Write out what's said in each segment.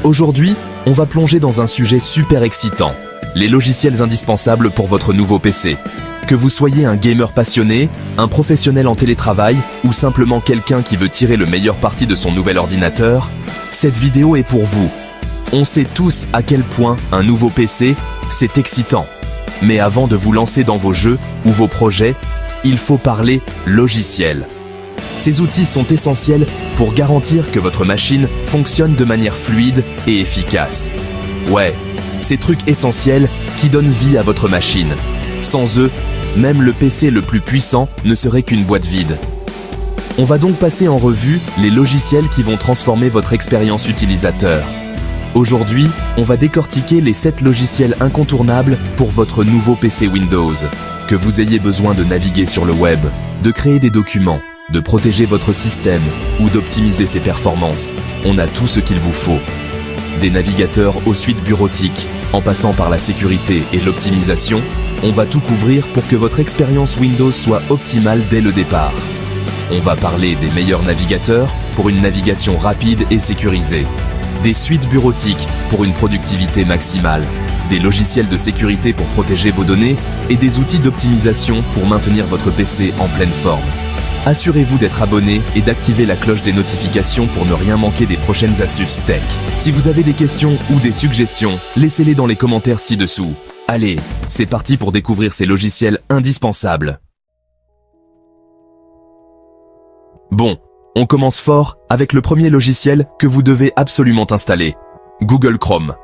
Aujourd'hui, on va plonger dans un sujet super excitant, les logiciels indispensables pour votre nouveau PC. Que vous soyez un gamer passionné, un professionnel en télétravail ou simplement quelqu'un qui veut tirer le meilleur parti de son nouvel ordinateur, cette vidéo est pour vous. On sait tous à quel point un nouveau PC, c'est excitant. Mais avant de vous lancer dans vos jeux ou vos projets, il faut parler logiciel. Ces outils sont essentiels pour garantir que votre machine fonctionne de manière fluide et efficace. Ouais, ces trucs essentiels qui donnent vie à votre machine. Sans eux, même le PC le plus puissant ne serait qu'une boîte vide. On va donc passer en revue les logiciels qui vont transformer votre expérience utilisateur. Aujourd'hui, on va décortiquer les 7 logiciels incontournables pour votre nouveau PC Windows. Que vous ayez besoin de naviguer sur le web, de créer des documents, de protéger votre système ou d'optimiser ses performances, on a tout ce qu'il vous faut. Des navigateurs aux suites bureautiques, en passant par la sécurité et l'optimisation, on va tout couvrir pour que votre expérience Windows soit optimale dès le départ. On va parler des meilleurs navigateurs pour une navigation rapide et sécurisée, des suites bureautiques pour une productivité maximale, des logiciels de sécurité pour protéger vos données et des outils d'optimisation pour maintenir votre PC en pleine forme. Assurez-vous d'être abonné et d'activer la cloche des notifications pour ne rien manquer des prochaines astuces tech. Si vous avez des questions ou des suggestions, laissez-les dans les commentaires ci-dessous. Allez, c'est parti pour découvrir ces logiciels indispensables. Bon, on commence fort avec le premier logiciel que vous devez absolument installer, Google Chrome.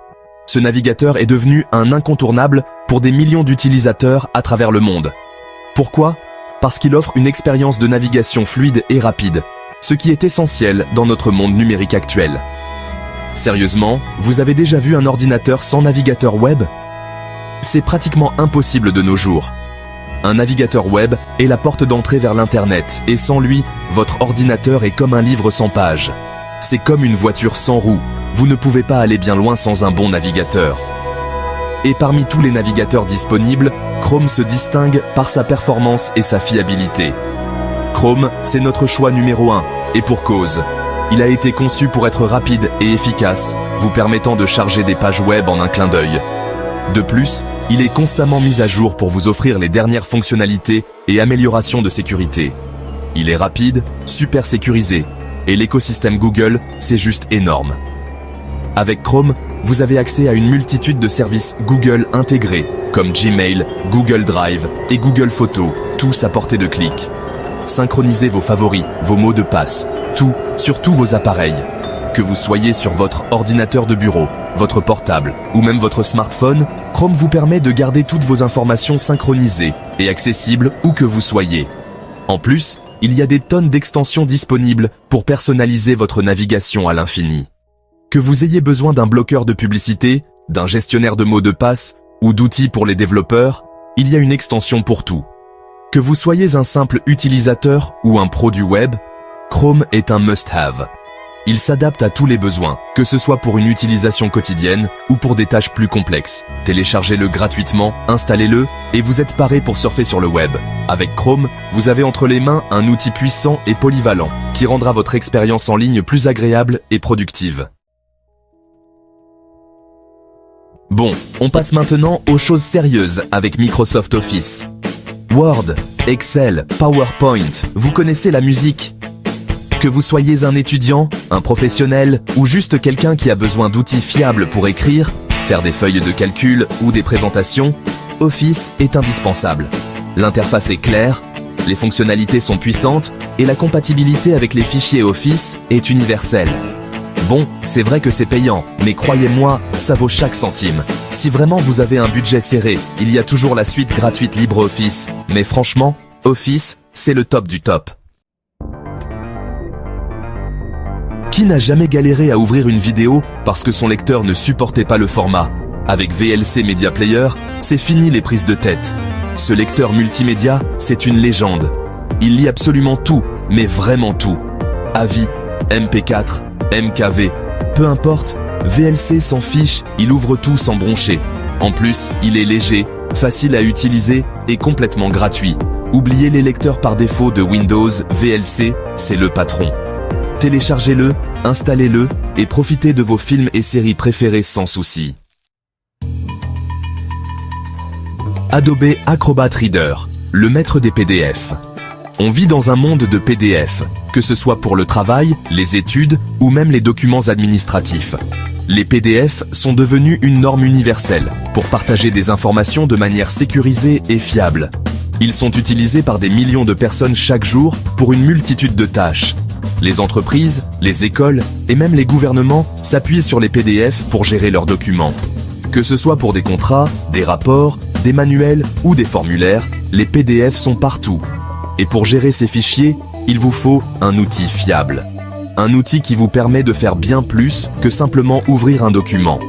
Ce navigateur est devenu un incontournable pour des millions d'utilisateurs à travers le monde. Pourquoi ? Parce qu'il offre une expérience de navigation fluide et rapide, ce qui est essentiel dans notre monde numérique actuel. Sérieusement, vous avez déjà vu un ordinateur sans navigateur web ? C'est pratiquement impossible de nos jours. Un navigateur web est la porte d'entrée vers l'Internet, et sans lui, votre ordinateur est comme un livre sans pages. C'est comme une voiture sans roues, vous ne pouvez pas aller bien loin sans un bon navigateur. Et parmi tous les navigateurs disponibles, Chrome se distingue par sa performance et sa fiabilité. Chrome, c'est notre choix numéro 1, et pour cause. Il a été conçu pour être rapide et efficace, vous permettant de charger des pages web en un clin d'œil. De plus, il est constamment mis à jour pour vous offrir les dernières fonctionnalités et améliorations de sécurité. Il est rapide, super sécurisé, et l'écosystème Google, c'est juste énorme. Avec Chrome, vous avez accès à une multitude de services Google intégrés, comme Gmail, Google Drive et Google Photos, tous à portée de clic. Synchronisez vos favoris, vos mots de passe, tout, sur tous vos appareils. Que vous soyez sur votre ordinateur de bureau, votre portable ou même votre smartphone, Chrome vous permet de garder toutes vos informations synchronisées et accessibles où que vous soyez. En plus, il y a des tonnes d'extensions disponibles pour personnaliser votre navigation à l'infini. Que vous ayez besoin d'un bloqueur de publicité, d'un gestionnaire de mots de passe ou d'outils pour les développeurs, il y a une extension pour tout. Que vous soyez un simple utilisateur ou un pro du web, Chrome est un must-have. Il s'adapte à tous les besoins, que ce soit pour une utilisation quotidienne ou pour des tâches plus complexes. Téléchargez-le gratuitement, installez-le et vous êtes paré pour surfer sur le web. Avec Chrome, vous avez entre les mains un outil puissant et polyvalent qui rendra votre expérience en ligne plus agréable et productive. Bon, on passe maintenant aux choses sérieuses avec Microsoft Office. Word, Excel, PowerPoint, vous connaissez la musique ? Que vous soyez un étudiant, un professionnel ou juste quelqu'un qui a besoin d'outils fiables pour écrire, faire des feuilles de calcul ou des présentations, Office est indispensable. L'interface est claire, les fonctionnalités sont puissantes et la compatibilité avec les fichiers Office est universelle. Bon, c'est vrai que c'est payant, mais croyez-moi, ça vaut chaque centime. Si vraiment vous avez un budget serré, il y a toujours la suite gratuite LibreOffice. Mais franchement, Office, c'est le top du top. Qui n'a jamais galéré à ouvrir une vidéo parce que son lecteur ne supportait pas le format ? Avec VLC Media Player, c'est fini les prises de tête. Ce lecteur multimédia, c'est une légende. Il lit absolument tout, mais vraiment tout. AVI, MP4, MKV, peu importe, VLC s'en fiche, il ouvre tout sans broncher. En plus, il est léger, facile à utiliser et complètement gratuit. Oubliez les lecteurs par défaut de Windows, VLC, c'est le patron. Téléchargez-le, installez-le et profitez de vos films et séries préférés sans souci. Adobe Acrobat Reader, le maître des PDF. On vit dans un monde de PDF, que ce soit pour le travail, les études ou même les documents administratifs. Les PDF sont devenus une norme universelle pour partager des informations de manière sécurisée et fiable. Ils sont utilisés par des millions de personnes chaque jour pour une multitude de tâches. Les entreprises, les écoles et même les gouvernements s'appuient sur les PDF pour gérer leurs documents. Que ce soit pour des contrats, des rapports, des manuels ou des formulaires, les PDF sont partout. Et pour gérer ces fichiers, il vous faut un outil fiable. Un outil qui vous permet de faire bien plus que simplement ouvrir un document.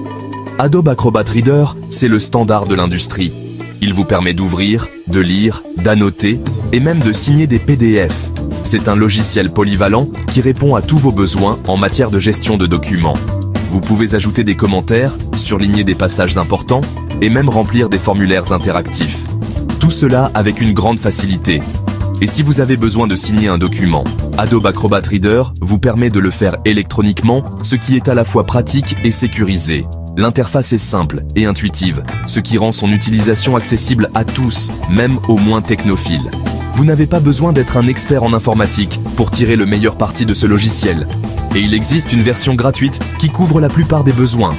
Adobe Acrobat Reader, c'est le standard de l'industrie. Il vous permet d'ouvrir, de lire, d'annoter et même de signer des PDF. C'est un logiciel polyvalent qui répond à tous vos besoins en matière de gestion de documents. Vous pouvez ajouter des commentaires, surligner des passages importants et même remplir des formulaires interactifs. Tout cela avec une grande facilité. Et si vous avez besoin de signer un document, Adobe Acrobat Reader vous permet de le faire électroniquement, ce qui est à la fois pratique et sécurisé. L'interface est simple et intuitive, ce qui rend son utilisation accessible à tous, même aux moins technophiles. Vous n'avez pas besoin d'être un expert en informatique pour tirer le meilleur parti de ce logiciel. Et il existe une version gratuite qui couvre la plupart des besoins.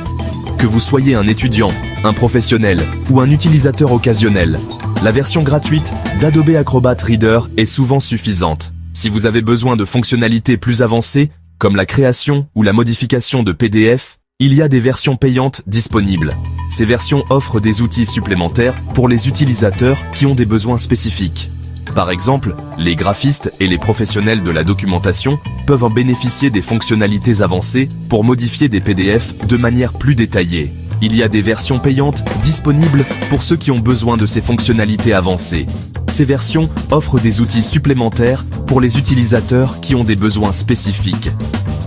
Que vous soyez un étudiant, un professionnel ou un utilisateur occasionnel, la version gratuite d'Adobe Acrobat Reader est souvent suffisante. Si vous avez besoin de fonctionnalités plus avancées, comme la création ou la modification de PDF, il y a des versions payantes disponibles. Ces versions offrent des outils supplémentaires pour les utilisateurs qui ont des besoins spécifiques. Par exemple, les graphistes et les professionnels de la documentation peuvent en bénéficier des fonctionnalités avancées pour modifier des PDF de manière plus détaillée. Il y a des versions payantes disponibles pour ceux qui ont besoin de ces fonctionnalités avancées. Ces versions offrent des outils supplémentaires pour les utilisateurs qui ont des besoins spécifiques.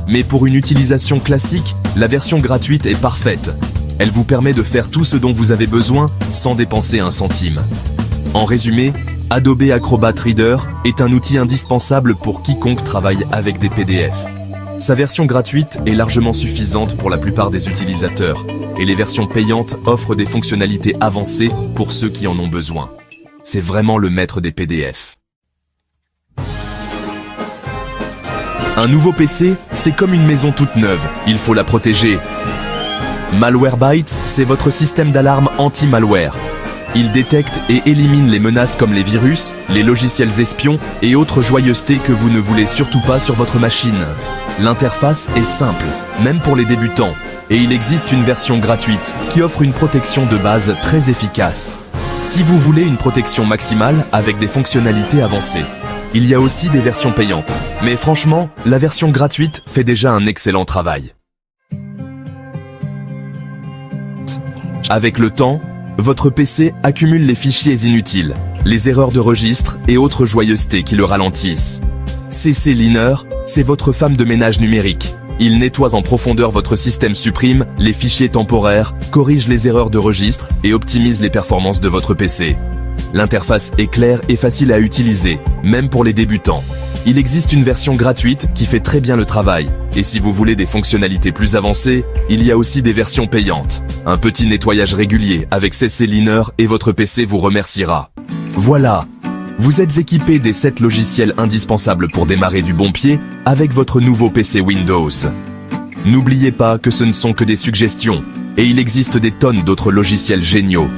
Mais pour une utilisation classique, la version gratuite est parfaite. Elle vous permet de faire tout ce dont vous avez besoin sans dépenser un centime. En résumé, Adobe Acrobat Reader est un outil indispensable pour quiconque travaille avec des PDF. Sa version gratuite est largement suffisante pour la plupart des utilisateurs, et les versions payantes offrent des fonctionnalités avancées pour ceux qui en ont besoin. C'est vraiment le maître des PDF. Un nouveau PC, c'est comme une maison toute neuve, il faut la protéger. Malwarebytes, c'est votre système d'alarme anti-malware. Il détecte et élimine les menaces comme les virus, les logiciels espions et autres joyeusetés que vous ne voulez surtout pas sur votre machine. L'interface est simple, même pour les débutants, et il existe une version gratuite qui offre une protection de base très efficace. Si vous voulez une protection maximale avec des fonctionnalités avancées, il y a aussi des versions payantes, mais franchement, la version gratuite fait déjà un excellent travail. Avec le temps, votre PC accumule les fichiers inutiles, les erreurs de registre et autres joyeusetés qui le ralentissent. CCleaner, c'est votre femme de ménage numérique. Il nettoie en profondeur votre système, supprime les fichiers temporaires, corrige les erreurs de registre et optimise les performances de votre PC. L'interface est claire et facile à utiliser, même pour les débutants. Il existe une version gratuite qui fait très bien le travail. Et si vous voulez des fonctionnalités plus avancées, il y a aussi des versions payantes. Un petit nettoyage régulier avec CCleaner et votre PC vous remerciera. Voilà, vous êtes équipé des 7 logiciels indispensables pour démarrer du bon pied avec votre nouveau PC Windows. N'oubliez pas que ce ne sont que des suggestions, et il existe des tonnes d'autres logiciels géniaux.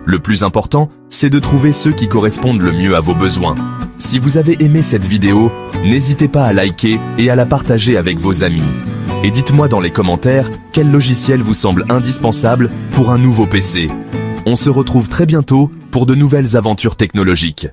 Le plus important, c'est de trouver ceux qui correspondent le mieux à vos besoins. Si vous avez aimé cette vidéo, n'hésitez pas à liker et à la partager avec vos amis. Et dites-moi dans les commentaires quel logiciel vous semble indispensable pour un nouveau PC. On se retrouve très bientôt pour de nouvelles aventures technologiques.